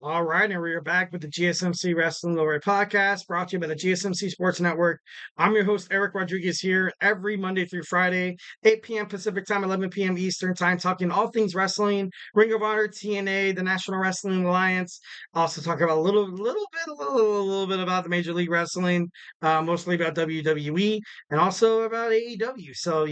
All right, and we're back with the GSMC Wrestling Laureate Podcast, brought to you by the GSMC Sports Network. I'm your host, Eric Rodriguez, here every Monday through Friday, 8 p.m. Pacific Time, 11 p.m. Eastern Time, talking all things wrestling, Ring of Honor, TNA, the National Wrestling Alliance. Also talk about a little bit about the Major League Wrestling, mostly about WWE, and also about AEW. So,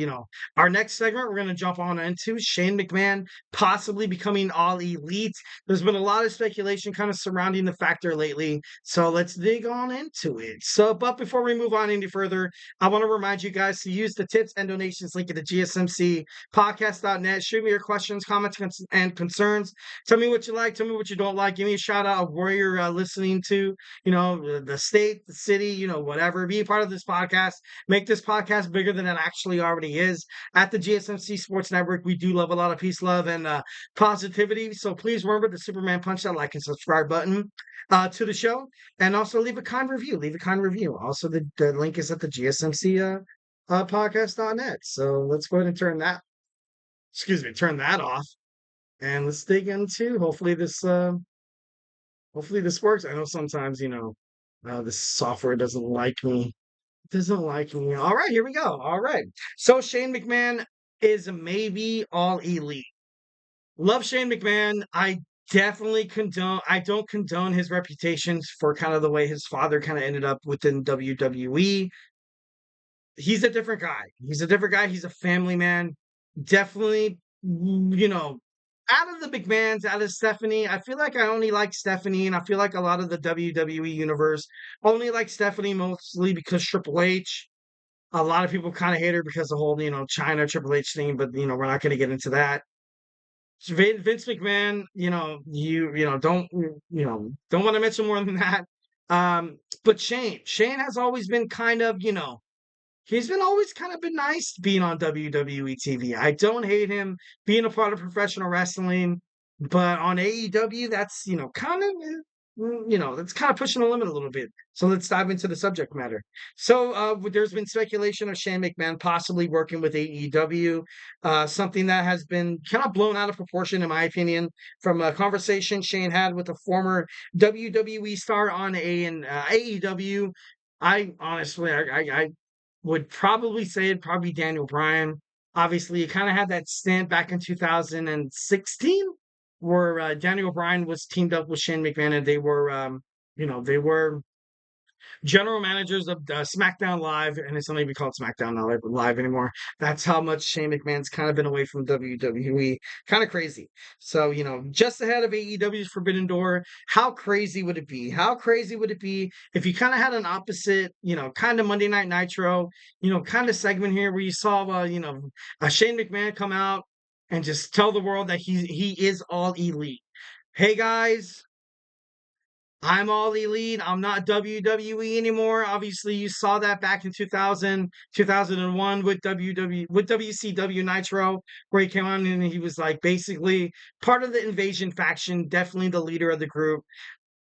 our next segment we're going to jump on into Shane McMahon possibly becoming All Elite. There's been a lot of speculation kind of surrounding the factor lately, so let's dig on into it. But before we move on any further, I want to remind you guys to use the tips and donations link at the GSMC podcast.net. Shoot me your questions, comments, and concerns. Tell me what you like, tell me what you don't like. Give me a shout out of where you're listening to, the state, the city, whatever. Be a part of this podcast. Make this podcast bigger than it actually already is. At the GSMC Sports Network, we do love a lot of peace, love, and positivity. So please remember to Superman punch that like and subscribe button to the show, and also leave a kind review. Leave a kind review. Also, the link is at the GSMC podcast.net. So let's go ahead and turn that off, and let's dig into. Hopefully this works. I know sometimes this software doesn't like me. It doesn't like me. All right, here we go. All right. So Shane McMahon is maybe All Elite. Love Shane McMahon. I don't condone his reputations for kind of the way his father kind of ended up within WWE. He's a different guy. He's a different guy. He's a family man. Definitely, out of the McMahons, out of Stephanie, I feel like I only like Stephanie, and I feel like a lot of the WWE universe only like Stephanie mostly because Triple H. A lot of people kind of hate her because the whole, China Triple H thing, but we're not going to get into that. Vince McMahon, don't want to mention more than that. But Shane has always been kind of, he's been always kind of been nice being on WWE TV. I don't hate him being a part of professional wrestling, but on AEW, that's that's kind of pushing the limit a little bit. So let's dive into the subject matter. So there's been speculation of Shane McMahon possibly working with AEW, something that has been kind of blown out of proportion, in my opinion, from a conversation Shane had with a former WWE star on AEW. I honestly, I would probably say it'd probably be Daniel Bryan. Obviously, he kind of had that stint back in 2016 where Daniel Bryan was teamed up with Shane McMahon, and they were general managers of SmackDown Live, and it's not even called SmackDown Live anymore. That's how much Shane McMahon's kind of been away from WWE. Kind of crazy. So, just ahead of AEW's Forbidden Door, how crazy would it be? How crazy would it be if you kind of had an opposite, kind of Monday Night Nitro, kind of segment here where you saw, Shane McMahon come out and just tell the world that he is All Elite. Hey guys, I'm All Elite. I'm not WWE anymore. Obviously, you saw that back in 2000, 2001 with WCW Nitro, where he came on and he was like basically part of the Invasion faction, definitely the leader of the group.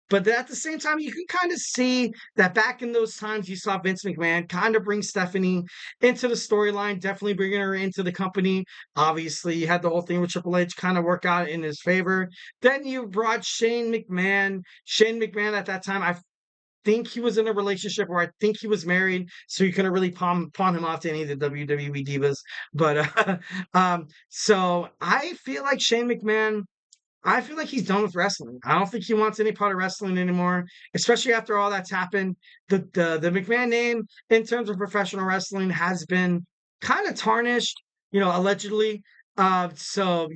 But at the same time, you can kind of see that back in those times, you saw Vince McMahon kind of bring Stephanie into the storyline, definitely bringing her into the company. Obviously, you had the whole thing with Triple H kind of work out in his favor. Then you brought Shane McMahon. Shane McMahon at that time, I think he was in a relationship, or I think he was married, so you couldn't really pawn him off to any of the WWE divas. But so I feel like Shane McMahon, I feel like he's done with wrestling. I don't think he wants any part of wrestling anymore, especially after all that's happened. The McMahon name in terms of professional wrestling has been kind of tarnished, allegedly. So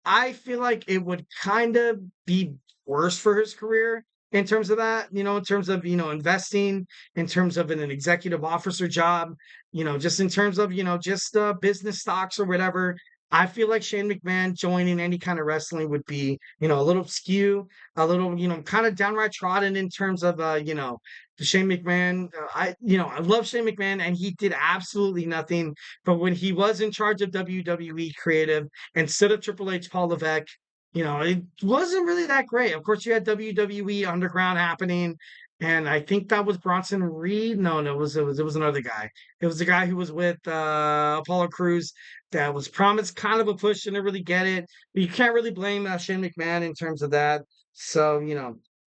I feel like it would kind of be worse for his career in terms of that, in terms of, investing, in terms of an executive officer job, just in terms of, just business stocks or whatever. I feel like Shane McMahon joining any kind of wrestling would be, a little skew, a little, kind of downright trodden in terms of, Shane McMahon. I love Shane McMahon, and he did absolutely nothing. But when he was in charge of WWE creative instead of Triple H, Paul Levesque, it wasn't really that great. Of course, you had WWE Underground happening, and I think that was Bronson Reed. No, it was another guy. It was the guy who was with Apollo Crews that was promised kind of a push, didn't really get it. But you can't really blame Shane McMahon in terms of that. So,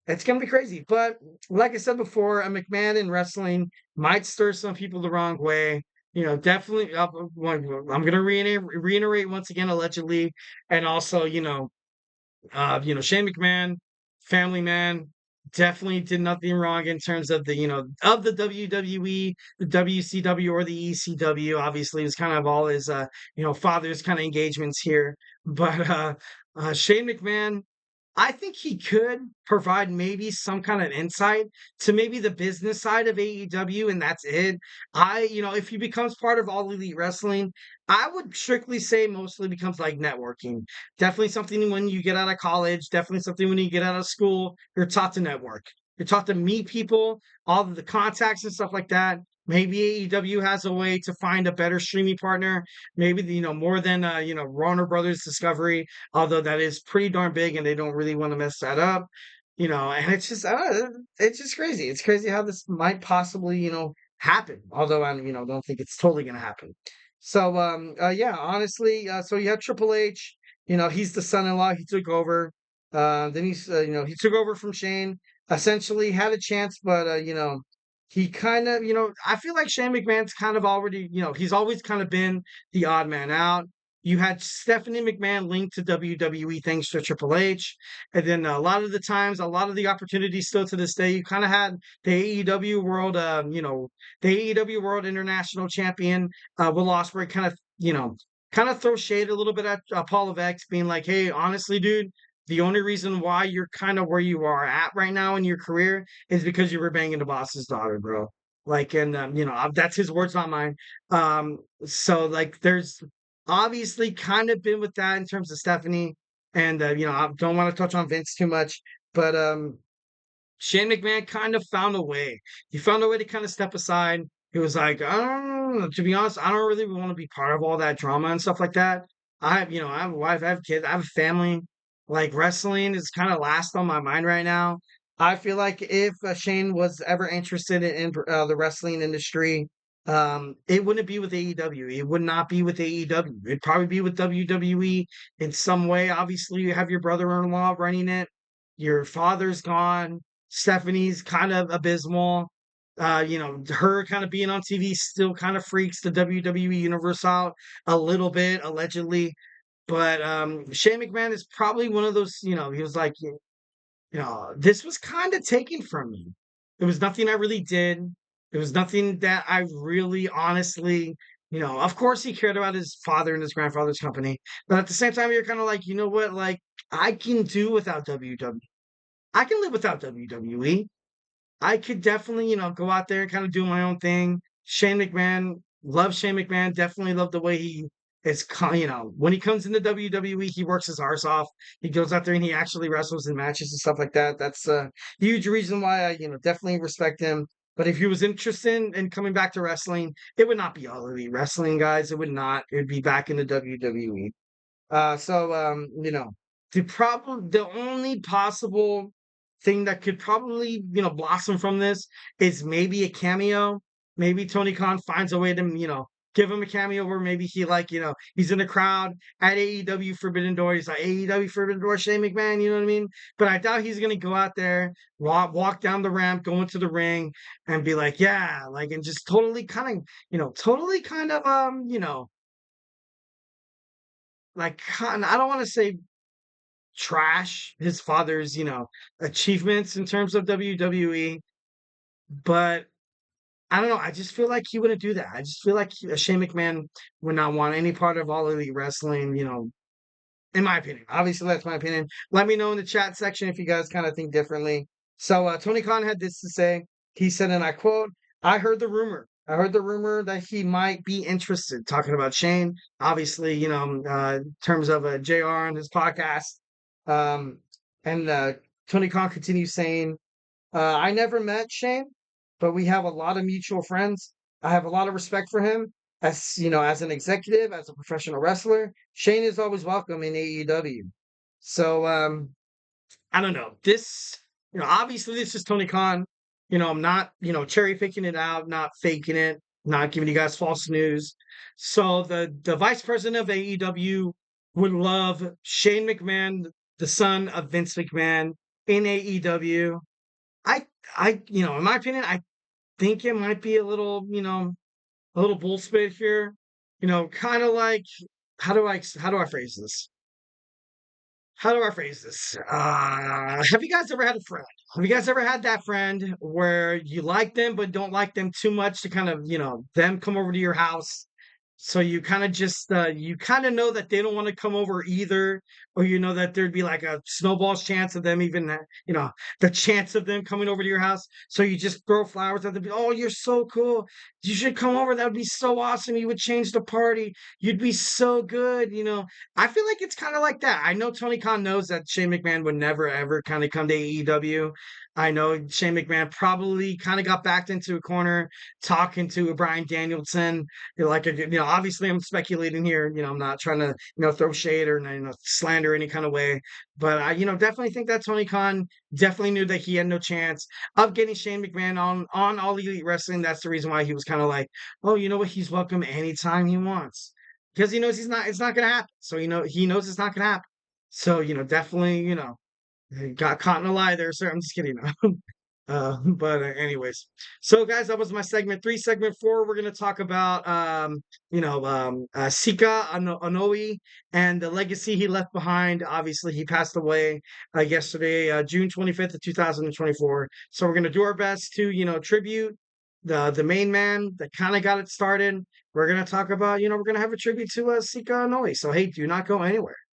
it's going to be crazy. But like I said before, a McMahon in wrestling might stir some people the wrong way. Definitely. I'm going to reiterate once again, allegedly, and also, Shane McMahon, family man, definitely did nothing wrong in terms of of the WWE, the WCW or the ECW. Obviously, it was kind of all his father's kind of engagements here. But Shane McMahon, I think he could provide maybe some kind of insight to maybe the business side of AEW, and that's it. If he becomes part of All Elite Wrestling, I would strictly say mostly becomes like networking. Definitely something when you get out of college, definitely something when you get out of school, you're taught to network. You're taught to meet people, all of the contacts and stuff like that. Maybe AEW has a way to find a better streaming partner. Maybe more than Warner Brothers Discovery, although that is pretty darn big and they don't really want to mess that up. And it's just crazy. It's crazy how this might possibly happen. Although I don't think it's totally going to happen. So yeah, honestly, so you have Triple H. He's the son-in-law. He took over. Then he took over from Shane. Essentially had a chance, but he kind of, I feel like Shane McMahon's kind of already, he's always kind of been the odd man out. You had Stephanie McMahon linked to WWE thanks to Triple H. And then a lot of the times, a lot of the opportunities still to this day, you kind of had the AEW World, the AEW World International Champion, Will Ospreay kind of throw shade a little bit at Paul Levesque, being like, hey, honestly, dude, the only reason why you're kind of where you are at right now in your career is because you were banging the boss's daughter, bro. Like, and that's his words, not mine. So like, there's obviously kind of been with that in terms of Stephanie, and I don't want to touch on Vince too much, but Shane McMahon kind of found a way. He found a way to kind of step aside. He was like, to be honest, I don't really want to be part of all that drama and stuff like that. I have a wife, I have kids, I have a family. Like wrestling is kind of last on my mind right now. I feel like if Shane was ever interested in the wrestling industry, it wouldn't be with AEW. It would not be with AEW. It'd probably be with WWE in some way. Obviously, you have your brother-in-law running it. Your father's gone. Stephanie's kind of abysmal. Her kind of being on TV still kind of freaks the WWE universe out a little bit, allegedly. But Shane McMahon is probably one of those, he was like, this was kind of taken from me. It was nothing I really did. It was nothing that I really honestly, of course he cared about his father and his grandfather's company. But at the same time, you're kind of like, you know what? Like, I can do without WWE. I can live without WWE. I could definitely, go out there and kind of do my own thing. Shane McMahon, love Shane McMahon. Definitely love the way he is, when he comes into WWE, he works his arse off. He goes out there and he actually wrestles in matches and stuff like that. That's a huge reason why I, definitely respect him. But if he was interested in coming back to wrestling, it would not be All Elite Wrestling, guys. It would not. It would be back in the WWE. The only possible thing that could probably, blossom from this is maybe a cameo. Maybe Tony Khan finds a way to, give him a cameo where maybe he he's in the crowd at AEW Forbidden Door. He's like AEW Forbidden Door, Shane McMahon, you know what I mean? But I doubt he's gonna go out there, walk down the ramp, go into the ring, and be like, yeah, like, and just totally kind of like I don't want to say trash his father's, achievements in terms of WWE, but I don't know. I just feel like he wouldn't do that. I just feel like Shane McMahon would not want any part of All Elite Wrestling, in my opinion. Obviously, that's my opinion. Let me know in the chat section if you guys kind of think differently. So, Tony Khan had this to say. He said, and I quote, I heard the rumor. I heard the rumor that he might be interested, talking about Shane, obviously, in terms of JR on his podcast. And Tony Khan continues saying, I never met Shane, but we have a lot of mutual friends. I have a lot of respect for him as an executive, as a professional wrestler. Shane is always welcome in AEW. So I don't know. This, obviously this is Tony Khan. I'm not, cherry picking it out, not faking it, not giving you guys false news. So the vice president of AEW would love Shane McMahon, the son of Vince McMahon, in AEW. I in my opinion, I think it might be a little bullspit here. Kind of like how do I phrase this? How do I phrase this? Have you guys ever had a friend? Have you guys ever had that friend where you like them but don't like them too much to kind of, them come over to your house? So you kind of just you kind of know that they don't want to come over either, or you know that there'd be like a snowball's chance of them even, the chance of them coming over to your house. So you just throw flowers at them. Oh, you're so cool. You should come over. That would be so awesome. You would change the party. You'd be so good. I feel like it's kind of like that. I know Tony Khan knows that Shane McMahon would never ever kind of come to AEW. I know Shane McMahon probably kind of got backed into a corner talking to Brian Danielson. Obviously I'm speculating here. I'm not trying to, throw shade or slander any kind of way. But I, definitely think that Tony Khan definitely knew that he had no chance of getting Shane McMahon on All Elite Wrestling. That's the reason why he was kind of like, oh, you know what? He's welcome anytime he wants because he knows it's not going to happen. So he knows it's not going to happen. So definitely got caught in a lie there, sir. I'm just kidding. But anyways, so guys, that was my segment three. Segment four, we're gonna talk about Sika Anoa'i and the legacy he left behind. Obviously, he passed away yesterday, June 25th of 2024. So we're gonna do our best to tribute the main man that kind of got it started. We're gonna talk about we're gonna have a tribute to Sika Anoa'i. So hey, do not go anywhere.